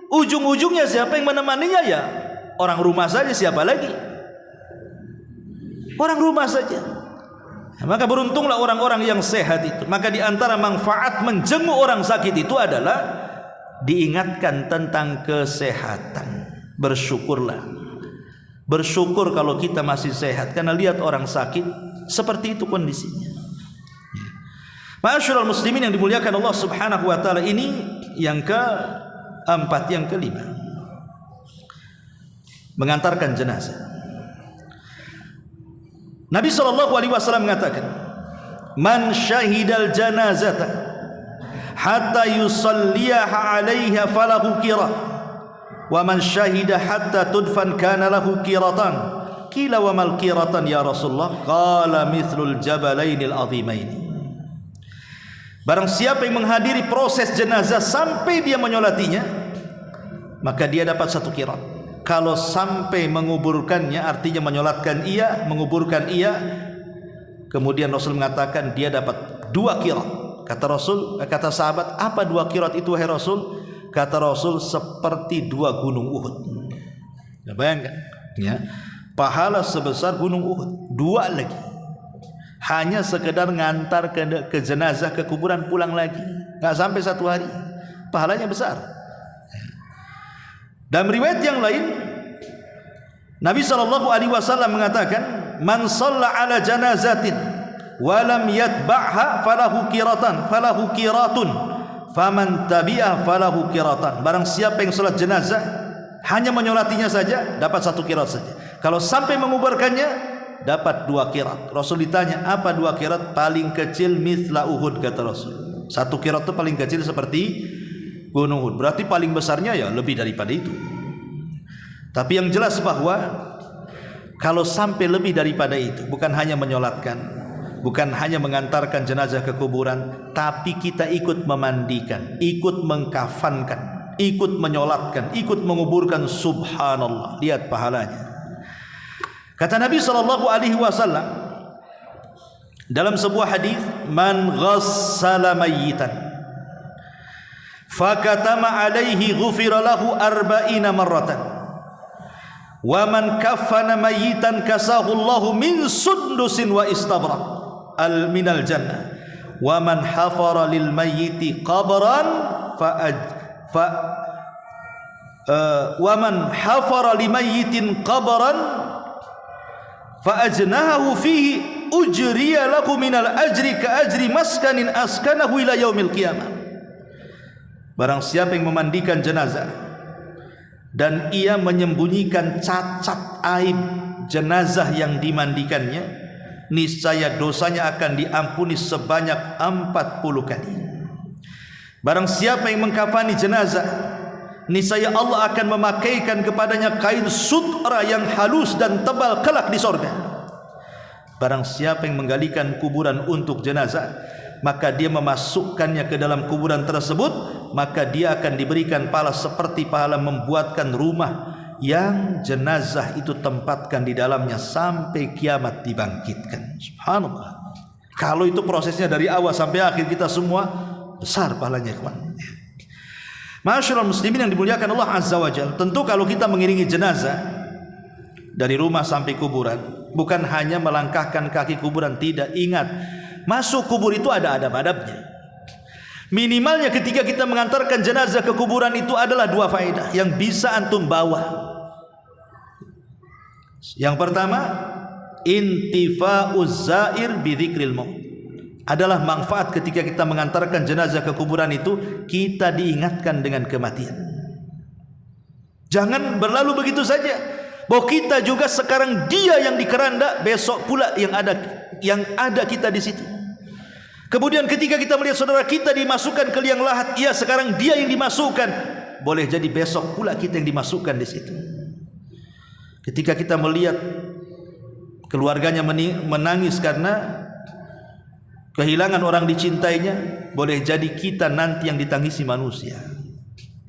Ujung-ujungnya siapa yang menemaninya? Ya orang rumah saja, siapa lagi? Orang rumah saja. Maka beruntunglah orang-orang yang sehat itu. Maka di antara manfaat menjenguk orang sakit itu adalah diingatkan tentang kesehatan. Bersyukurlah. Bersyukur kalau kita masih sehat, karena lihat orang sakit seperti itu kondisinya. Ma'asyiral muslimin yang dimuliakan Allah Subhanahu wa taala, ini yang keempat, yang kelima, mengantarkan jenazah. Nabi SAW mengatakan, man syahidal janazata hatta yusalliyaha 'alaiha falahu qira, wa man syahida hatta tudfan kana lahu qiratan. Qila wa mal qiratan ya Rasulullah? Qala mithlul jabalainil azimaini. Barang siapa yang menghadiri proses jenazah sampai dia menyolatinya, maka dia dapat 1 qirat. Kalau sampai menguburkannya, artinya menyolatkan ia, menguburkan ia, kemudian Rasul mengatakan dia dapat 2 qirat. Kata Rasul, kata sahabat, apa 2 qirat itu wahai Rasul? Kata Rasul, seperti 2 gunung Uhud. Ya, bayangkan ya, pahala sebesar gunung Uhud, 2 lagi. Hanya sekedar ngantar ke jenazah, ke kuburan, pulang lagi, nggak sampai 1 hari, pahalanya besar. Dan riwayat yang lain, Nabi SAW mengatakan, man shalla ala janazatin wa lam yatba'ha falahu qiratan, falahu qiratun, faman tabi'ah falahu qiratan. Barang siapa yang salat jenazah hanya menyolatinya saja, dapat 1 qirat saja. Kalau sampai menguburkannya, dapat 2 qirat. Rasul ditanya, apa 2 qirat? Paling kecil mithla Uhud, kata Rasul. 1 qirat itu paling kecil seperti gunung Uhud. Berarti paling besarnya ya lebih daripada itu. Tapi yang jelas bahwa kalau sampai lebih daripada itu, bukan hanya menyolatkan, bukan hanya mengantarkan jenazah ke kuburan, tapi kita ikut memandikan, ikut mengkafankan, ikut menyolatkan, ikut menguburkan, subhanallah, lihat pahalanya. Kata Nabi SAW dalam sebuah hadis, man ghassala mayyitan fakatama alaihi ghufira lahu 40 marratan, wa man kaffana mayyitan kasahu Allahu min sundusin wa istabrak minal jannah, wa man hafara lil mayyiti qabran wa man hafara limayyitin qabran fa'ajnahu fihi ujriya lahu minal ajri ka ajri maskanin askanahu ila yaumil qiyamah. Barang siapa yang memandikan jenazah dan ia menyembunyikan cacat aib jenazah yang dimandikannya, niscaya dosanya akan diampuni sebanyak 40 kali. Barang siapa yang mengkafani jenazah, niscaya Allah akan memakaikan kepadanya kain sutra yang halus dan tebal kelak di sorga. Barang siapa yang menggalikan kuburan untuk jenazah, maka dia memasukkannya ke dalam kuburan tersebut, maka dia akan diberikan pahala seperti pahala membuatkan rumah yang jenazah itu tempatkan di dalamnya sampai kiamat dibangkitkan. Subhanallah. Kalau itu prosesnya dari awal sampai akhir, kita semua besar pahalanya, kawan. Ma'asyiral muslimin yang dimuliakan Allah Azza wa Jalla, tentu kalau kita mengiringi jenazah dari rumah sampai kuburan, bukan hanya melangkahkan kaki kuburan, tidak. Ingat, masuk kubur itu ada adab-adabnya. Minimalnya ketika kita mengantarkan jenazah ke kuburan itu adalah dua faedah yang bisa antum bawa. Yang pertama, intifa'uz zair bi dzikril maut. Adalah manfaat ketika kita mengantarkan jenazah ke kuburan itu, kita diingatkan dengan kematian. Jangan berlalu begitu saja. Bahwa kita juga sekarang dia yang di keranda, besok pula yang ada kita di situ. Kemudian ketika kita melihat saudara kita dimasukkan ke liang lahat, iya sekarang dia yang dimasukkan. Boleh jadi besok pula kita yang dimasukkan di situ. Ketika kita melihat keluarganya menangis karena kehilangan orang dicintainya, boleh jadi kita nanti yang ditangisi manusia.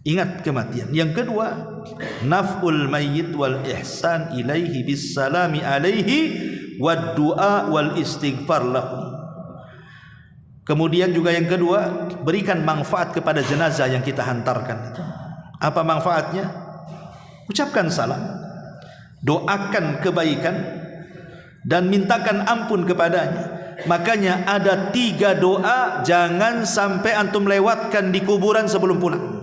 Ingat kematian. Yang kedua, naf'ul mayyit wal ihsan ilaihi bis salami alaihi wad du'a wal istighfar lahu. Kemudian juga yang kedua, berikan manfaat kepada jenazah yang kita hantarkan. Apa manfaatnya? Ucapkan salam, doakan kebaikan, dan mintakan ampun kepadanya. Makanya ada 3 doa jangan sampai antum lewatkan di kuburan sebelum pulang.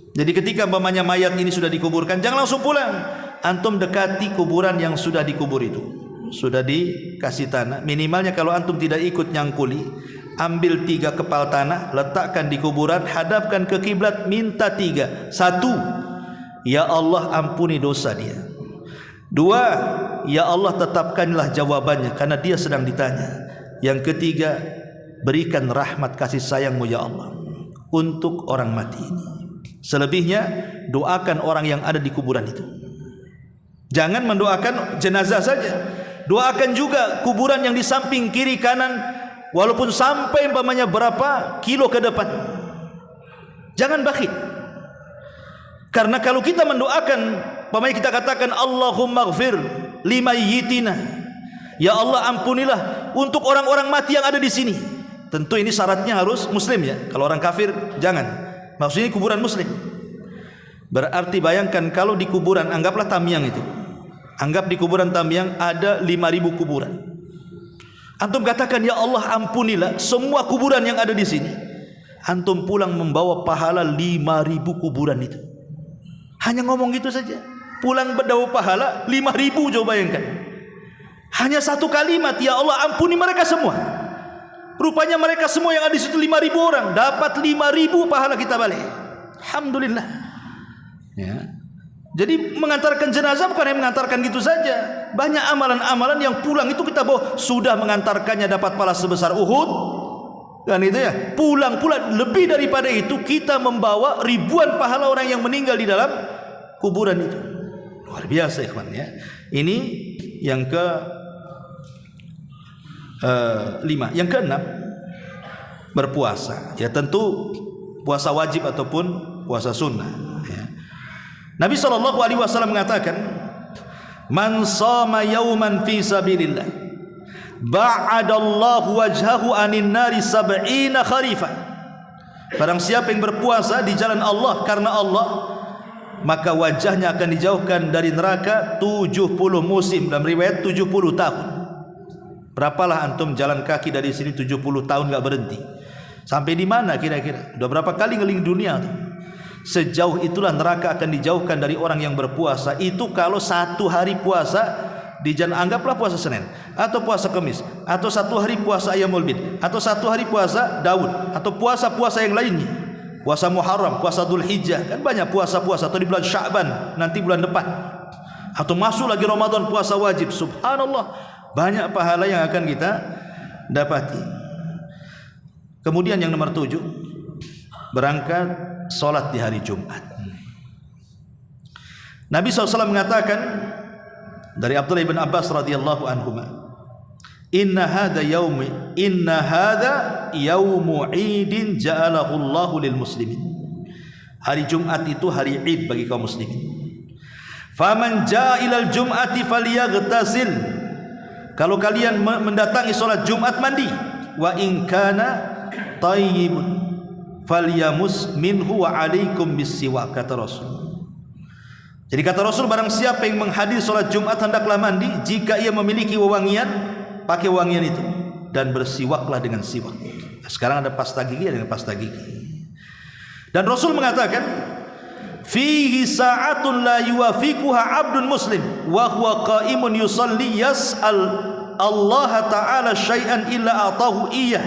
Jadi ketika umpamanya mayat ini sudah dikuburkan, jangan langsung pulang. Antum dekati kuburan yang sudah dikubur itu, sudah dikasih tanah. Minimalnya kalau antum tidak ikut nyangkuli, ambil 3 kepal tanah, letakkan di kuburan, hadapkan ke kiblat, minta 3. 1, ya Allah ampuni dosa dia. 2, ya Allah tetapkanlah jawabannya karena dia sedang ditanya. Yang ketiga, berikan rahmat kasih sayangmu ya Allah untuk orang mati ini. Selebihnya doakan orang yang ada di kuburan itu. Jangan mendoakan jenazah saja, doakan juga kuburan yang di samping kiri kanan, walaupun sampai umpamanya berapa kilo ke depan. Jangan bakhil. Karena kalau kita mendoakan, umpamanya kita katakan Allahumma ighfir limayyitina, ya Allah ampunilah untuk orang-orang mati yang ada di sini. Tentu ini syaratnya harus muslim ya. Kalau orang kafir jangan. Maksudnya kuburan muslim. Berarti bayangkan kalau di kuburan, anggaplah Tamiang itu. Anggap di kuburan Tamiang ada 5.000 kuburan. Antum katakan ya Allah ampunilah semua kuburan yang ada di sini. Antum pulang membawa pahala 5.000 kuburan itu. Hanya ngomong gitu saja. Pulang berdawa pahala 5.000, coba bayangkan. Hanya 1 kalimat, ya Allah ampuni mereka semua. Rupanya mereka semua yang ada di situ 5.000 orang dapat 5.000 pahala kita balik. Alhamdulillah. Ya. Jadi mengantarkan jenazah bukan hanya mengantarkan gitu saja. Banyak amalan-amalan yang pulang itu kita bawa, sudah mengantarkannya dapat pahala sebesar Uhud. Kan itu ya. Pulang pula lebih daripada itu kita membawa ribuan pahala orang yang meninggal di dalam kuburan itu. Luar biasa ikhwan ya. Ini yang ke 5. Yang ke-6, berpuasa. Ya tentu puasa wajib ataupun puasa sunnah ya. Nabi SAW mengatakan, man shoma yauman fi sabilillah ba'adallahu wajhahu anin nari 70 kharifah. Barang siapa yang berpuasa di jalan Allah karena Allah, maka wajahnya akan dijauhkan dari neraka 70 musim, dalam riwayat 70 tahun. Berapalah antum jalan kaki dari sini 70 tahun enggak berhenti? Sampai di mana kira-kira? Udah berapa kali ngeliling dunia tuh? Sejauh itulah neraka akan dijauhkan dari orang yang berpuasa. Itu kalau 1 hari puasa di jalan, anggaplah puasa Senin atau puasa Kamis, atau 1 hari puasa Ayyamul Bid, atau 1 hari puasa Daud, atau puasa-puasa yang lainnya. Puasa Muharram, puasa Dzulhijjah, kan banyak puasa-puasa, atau di bulan Sya'ban nanti bulan depan. Atau masuk lagi Ramadan puasa wajib. Subhanallah, banyak pahala yang akan kita dapati. Kemudian yang nomor 7, berangkat solat di hari Jumat. Nabi SAW mengatakan dari Abdullah bin Abbas radhiyallahu anhu, inna hadha yaumu idin ja'alahu Allahu lil muslimin. Hari Jumat itu hari Id bagi kaum muslimin. Faman ja'a ilal jum'ati falyaghtasil. Kalau kalian mendatangi solat Jumat, mandi. Wa in kana tayyibun falyamus minhu wa alaikum bisiwak, kata Rasul. Jadi kata Rasul, barang siapa yang menghadiri solat Jumat hendaklah mandi. Jika ia memiliki wewangian, pakai wangian itu, dan bersiwaklah dengan siwak. Sekarang ada pasta gigi, ada pasta gigi. Dan Rasul mengatakan, fihi sa'atun la yuwafiquha 'abdun muslim wa huwa qa'imun yusalli yas'al Allah Ta'ala syai'an illa atahu iyyah.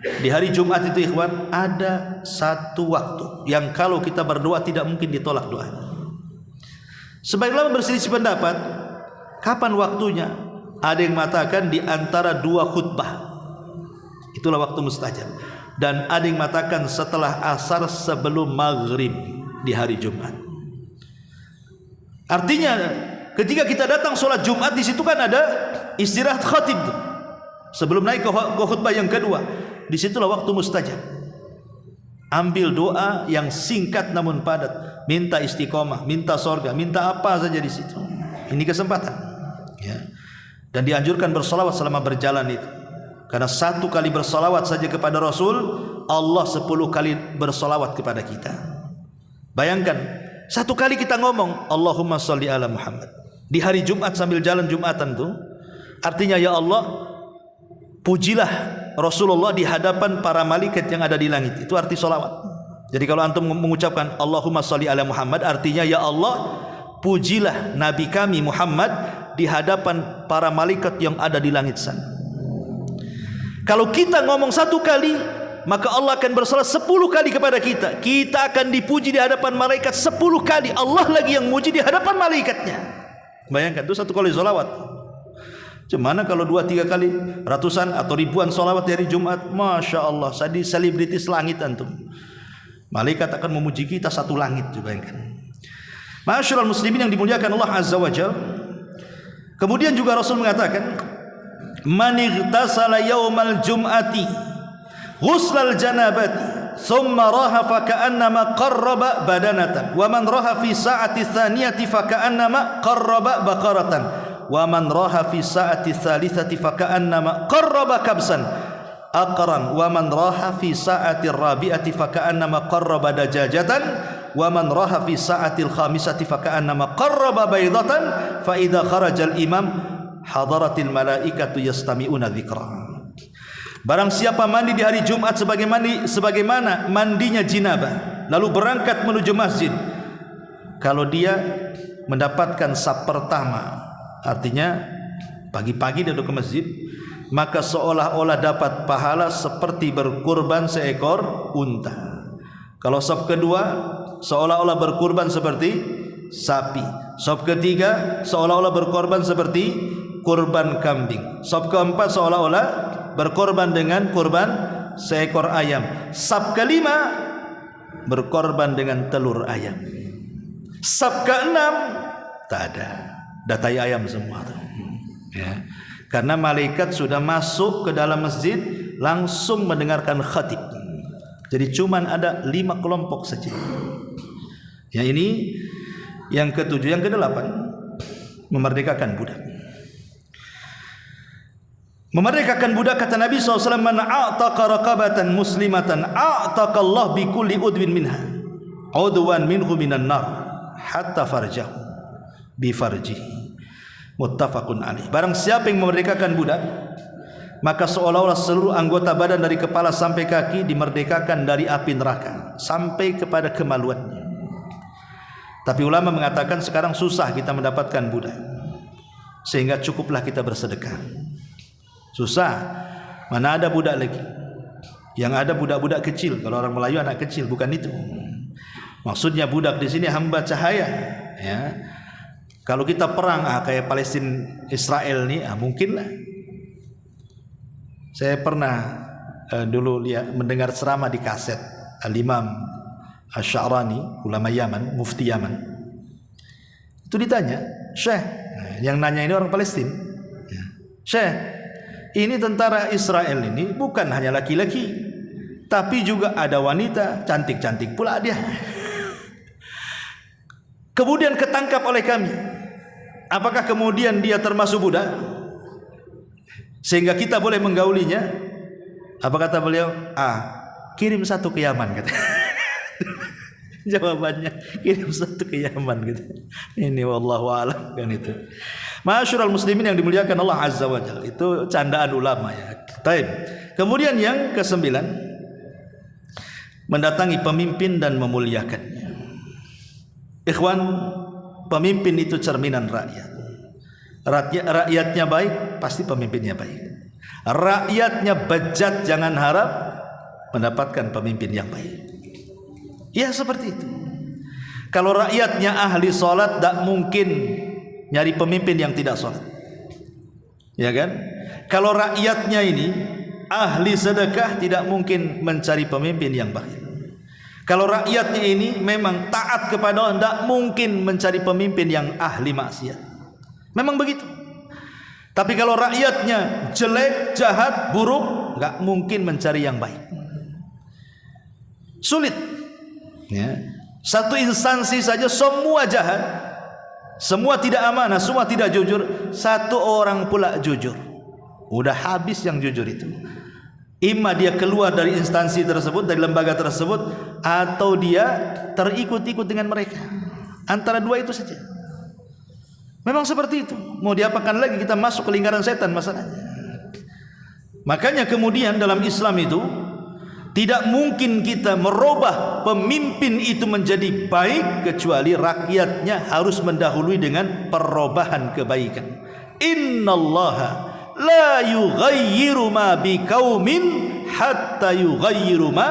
Di hari Jumat itu ikhwan, ada satu waktu yang kalau kita berdoa tidak mungkin ditolak doa. Sebagian ulama berselisih pendapat kapan waktunya. Ada yang mengatakan di antara dua khutbah, itulah waktu mustajab. Dan ada yang mengatakan setelah asar sebelum maghrib di hari Jumat. Artinya ketika kita datang sholat Jumat, di situ kan ada istirahat khatib tuh, sebelum naik ke khutbah yang kedua. Disitulah waktu mustajab. Ambil doa yang singkat namun padat, minta istiqomah, minta sorga, minta apa saja di situ. Ini kesempatan, ya. Dan dianjurkan bersolawat selama berjalan itu, karena 1 kali bersolawat saja kepada Rasul, Allah 10 kali bersolawat kepada kita. Bayangkan 1 kali kita ngomong Allahumma sholli ala Muhammad di hari Jumat sambil jalan Jumatan tuh, artinya ya Allah, pujilah Rasulullah di hadapan para malaikat yang ada di langit. Itu arti solawat. Jadi kalau antum mengucapkan Allahumma sholli ala Muhammad, artinya ya Allah, pujilah Nabi kami Muhammad di hadapan para malaikat yang ada di langit sana. Kalau kita ngomong 1 kali, maka Allah akan bersolawat 10 kali kepada kita. Kita akan dipuji di hadapan malaikat 10 kali. Allah lagi yang muji di hadapan malaikatnya. Bayangkan itu 1 kali solawat. Gimana kalau 2-3 kali, ratusan atau ribuan solawat dari Jumat? Masya Allah, jadi selebritis langit antum. Malaikat akan memuji kita 1 langit, bayangkan. Ma'asyiral muslimin yang dimuliakan Allah Azza wa Jalla. Kemudian juga Rasul mengatakan, man ightasala yaumal jum'ati ghuslal janabati thumma raha fa ka'annama qarraba badanatan wa man raha fi sa'ati tsaniyati fa ka'annama qarraba baqaratan wa man raha fi sa'ati tsalitsati fa ka'annama qarraba kabsan aqran wa man raha fi sa'ati rabi'ati fa ka'annama qarraba dajajatan wa man raha fi sa'ati khamisati fa ka'annama qarraba baydatan fa idza kharajal imam hadaratil malaikatu yastami'una dzikra. Barang siapa mandi di hari Jumat sebagaimana mandinya jinabah, lalu berangkat menuju masjid, kalau dia mendapatkan saf pertama, artinya pagi-pagi dia ke masjid, maka seolah-olah dapat pahala seperti berkurban seekor unta. Kalau saf kedua, seolah-olah berkurban seperti sapi. Saf ketiga, seolah-olah berkorban seperti kurban kambing. Saf keempat, seolah-olah berkorban dengan kurban seekor ayam. Saf kelima, berkorban dengan telur ayam. Saf keenam, tak ada, datai ayam semua tuh. Ya. Karena malaikat sudah masuk ke dalam masjid langsung mendengarkan khatib. Jadi cuman ada 5 kelompok saja. Ya, ini yang ke-7. Yang ke-8, memerdekakan budak. Memerdekakan budak, kata Nabi SAW, man a'taqa raqabatan muslimatan a'taqa Allah bi kulli udwin minha udwan minhu minan nar hatta farjahu bi farjihi, muttafaqun alaih. Barang siapa yang memerdekakan budak, maka seolah-olah seluruh anggota badan dari kepala sampai kaki dimerdekakan dari api neraka sampai kepada kemaluannya. Tapi ulama mengatakan sekarang susah kita mendapatkan budak, sehingga cukuplah kita bersedekah. Susah, mana ada budak lagi. Yang ada budak-budak kecil. Kalau orang Melayu anak kecil, bukan itu. Maksudnya budak di sini hamba cahaya. Ya. Kalau kita perang kayak Palestina Israel nih, mungkinlah. Saya pernah dulu mendengar ceramah di kaset Al-Imam Asy-Sya'rani, ulama Yaman, mufti Yaman. Itu ditanya, Syekh, yang nanya ini orang Palestina. Ya. Syekh, ini tentara Israel ini bukan hanya laki-laki, tapi juga ada wanita, cantik-cantik pula dia. Kemudian ketangkap oleh kami. Apakah kemudian dia termasuk budak? Sehingga kita boleh menggaulinya? Apa kata beliau? Kirim 1 ke Yaman, kata. Jawabannya, kirim 1 ke Yaman, gitu. Ini wallahu a'lam, kan itu. Ma'asyiral muslimin yang dimuliakan Allah Azza wa Jalla, itu candaan ulama ya. Taib. Kemudian yang ke-9, mendatangi pemimpin dan memuliakannya. Ikhwan, pemimpin itu cerminan rakyat. Rakyatnya baik, pasti pemimpinnya baik. Rakyatnya bejat, jangan harap mendapatkan pemimpin yang baik. Ya seperti itu. Kalau rakyatnya ahli sholat, tak mungkin nyari pemimpin yang tidak sholat, ya kan? Kalau rakyatnya ini ahli sedekah, tidak mungkin mencari pemimpin yang baik. Kalau rakyatnya ini memang taat kepada Allah, tidak mungkin mencari pemimpin yang ahli maksiat. Memang begitu. Tapi kalau rakyatnya jelek, jahat, buruk, nggak mungkin mencari yang baik. Sulit. Ya. Satu instansi saja semua jahat, semua tidak amanah, semua tidak jujur, satu orang pula jujur, udah habis yang jujur itu. Imma dia keluar dari instansi tersebut, dari lembaga tersebut, atau dia terikut-ikut dengan mereka. Antara dua itu saja. Memang seperti itu. Mau diapakan lagi, kita masuk ke lingkaran setan masalahnya. Makanya kemudian dalam Islam itu tidak mungkin kita merubah pemimpin itu menjadi baik kecuali rakyatnya harus mendahului dengan perubahan kebaikan. Innallaha la yughayyiru ma biqaumin hatta yughayyiru ma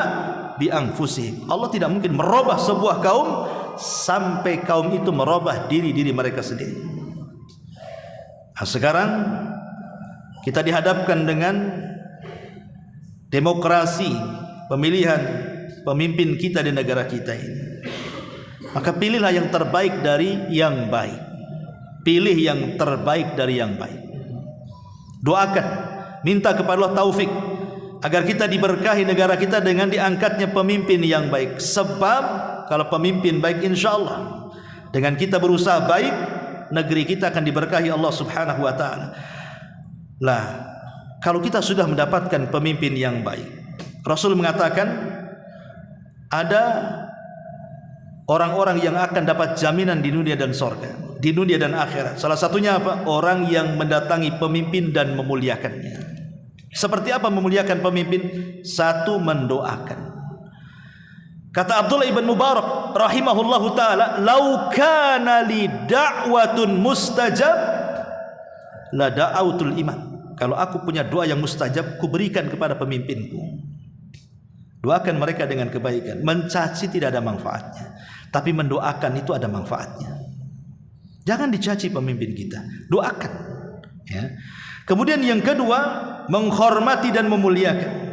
bi anfusihim. Allah tidak mungkin merubah sebuah kaum sampai kaum itu merubah diri mereka sendiri. Nah, sekarang kita dihadapkan dengan demokrasi, pemilihan pemimpin kita di negara kita ini. Maka pilihlah yang terbaik dari yang baik. Pilih yang terbaik dari yang baik. Doakan, minta kepada Allah taufik agar kita diberkahi negara kita dengan diangkatnya pemimpin yang baik. Sebab kalau pemimpin baik, insya Allah dengan kita berusaha baik, negeri kita akan diberkahi Allah Subhanahu wa ta'ala. Lah, kalau kita sudah mendapatkan pemimpin yang baik, Rasul mengatakan ada orang-orang yang akan dapat jaminan di dunia dan sorga, di dunia dan akhirat. Salah satunya apa? Orang yang mendatangi pemimpin dan memuliakannya. Seperti apa memuliakan pemimpin? Satu, mendoakan. Kata Abdullah ibn Mubarak rahimahullahu ta'ala, lau kana li da'watun mustajab la da'autul imam. Kalau aku punya doa yang mustajab, ku berikan kepada pemimpinku. Doakan mereka dengan kebaikan. Mencaci tidak ada manfaatnya, tapi mendoakan itu ada manfaatnya. Jangan dicaci pemimpin kita, doakan ya. Kemudian yang kedua, menghormati dan memuliakan.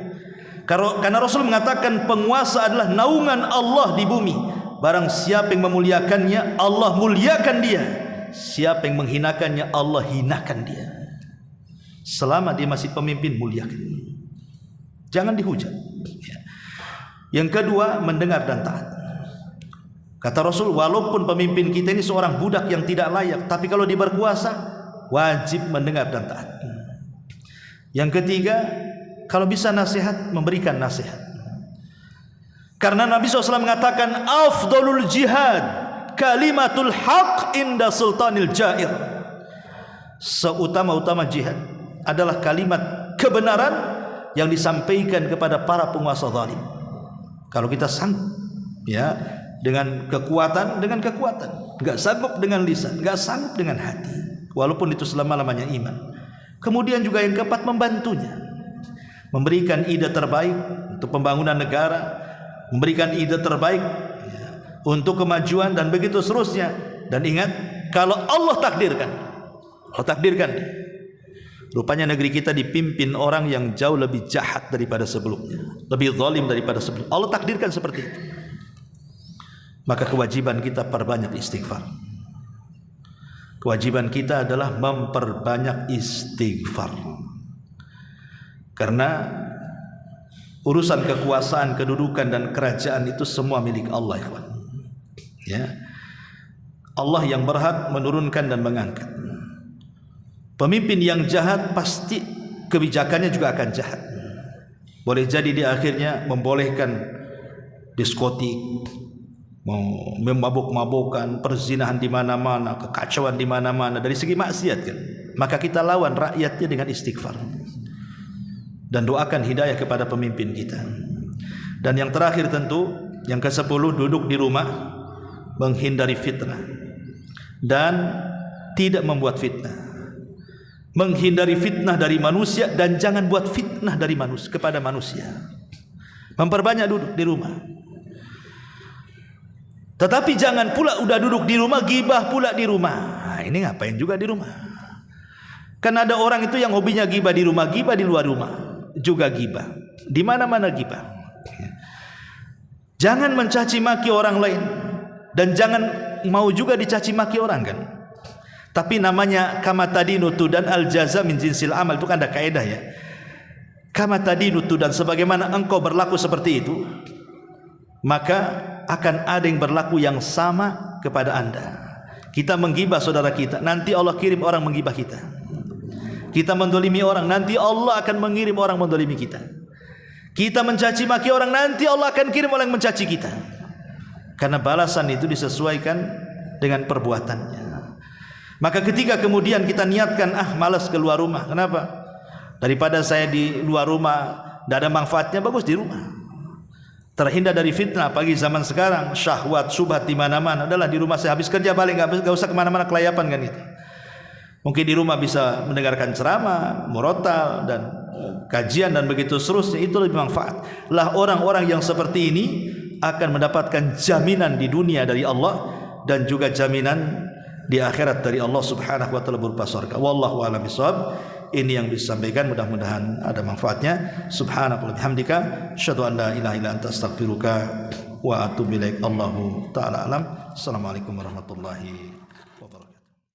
Karena Rasul mengatakan penguasa adalah naungan Allah di bumi. Barang siapa yang memuliakannya, Allah muliakan dia. Siapa yang menghinakannya, Allah hinakan dia. Selama dia masih pemimpin, muliakan. Jangan dihujat ya. Yang kedua, mendengar dan taat. Kata Rasul, walaupun pemimpin kita ini seorang budak yang tidak layak, tapi kalau dia berkuasa, wajib mendengar dan taat. Yang ketiga, kalau bisa nasihat, memberikan nasihat. Karena Nabi SAW mengatakan, afdalul jihad kalimatul haq inda sultanil jair. Seutama-utama jihad adalah kalimat kebenaran yang disampaikan kepada para penguasa zalim. Kalau kita sanggup ya, dengan kekuatan, enggak sanggup dengan lisan, enggak sanggup dengan hati, walaupun itu selama-lamanya iman. Kemudian juga yang keempat, membantunya, memberikan ide terbaik untuk pembangunan negara, memberikan ide terbaik ya, untuk kemajuan dan begitu seterusnya. Dan ingat, kalau Allah takdirkan, rupanya negeri kita dipimpin orang yang jauh lebih jahat daripada sebelumnya, lebih zalim daripada sebelumnya. Allah takdirkan seperti itu. Maka kewajiban kita perbanyak istighfar. Kewajiban kita adalah memperbanyak istighfar. Karena urusan kekuasaan, kedudukan dan kerajaan itu semua milik Allah, ikhwan. Ya. Allah yang berhak menurunkan dan mengangkat. Pemimpin yang jahat pasti kebijakannya juga akan jahat. Boleh jadi di akhirnya membolehkan diskotik, mau memabuk-mabukan, perzinahan di mana-mana, kekacauan di mana-mana dari segi maksiat kan. Maka kita lawan rakyatnya dengan istighfar dan doakan hidayah kepada pemimpin kita. Dan yang terakhir tentu yang ke-10, duduk di rumah, menghindari fitnah dan tidak membuat fitnah. Menghindari fitnah dari manusia dan jangan buat fitnah dari manusia kepada manusia. Memperbanyak duduk di rumah. Tetapi jangan pula udah duduk di rumah gibah pula di rumah. Nah, ini ngapain juga di rumah? Kan ada orang itu yang hobinya gibah di rumah, gibah di luar rumah juga gibah. Di mana-mana gibah. Jangan mencaci maki orang lain dan jangan mau juga dicaci maki orang kan. Tapi namanya kama tadinu tudan al jaza min jinsil amal, itu kan ada kaidah ya. Kama tadinu tudan, sebagaimana engkau berlaku seperti itu, maka akan ada yang berlaku yang sama kepada Anda. Kita menggibah saudara kita, nanti Allah kirim orang menggibah kita. Kita mendolimi orang, nanti Allah akan mengirim orang mendolimi kita. Kita mencaci maki orang, nanti Allah akan kirim orang yang mencaci kita. Karena balasan itu disesuaikan dengan perbuatannya. Maka ketika kemudian kita niatkan, malas keluar rumah. Kenapa? Daripada saya di luar rumah tidak ada manfaatnya, bagus di rumah. Terhindar dari fitnah pagi zaman sekarang, syahwat, syubhat di mana-mana. Adalah di rumah saya, habis kerja balik, enggak usah kemana-mana kelayapan kan itu. Mungkin di rumah bisa mendengarkan ceramah, murotal dan kajian dan begitu seterusnya, itu lebih manfaat. Lah orang-orang yang seperti ini akan mendapatkan jaminan di dunia dari Allah dan juga jaminan di akhirat dari Allah Subhanahu wa taala berupa surga. Wallahu a'lam bishawab. Ini yang disampaikan, mudah-mudahan ada manfaatnya. Subhanakallahumma bihamdika asyhadu an la ilaha illa anta astaghfiruka wa atubu ilaik. Allahu taala alam. Assalamualaikum warahmatullahi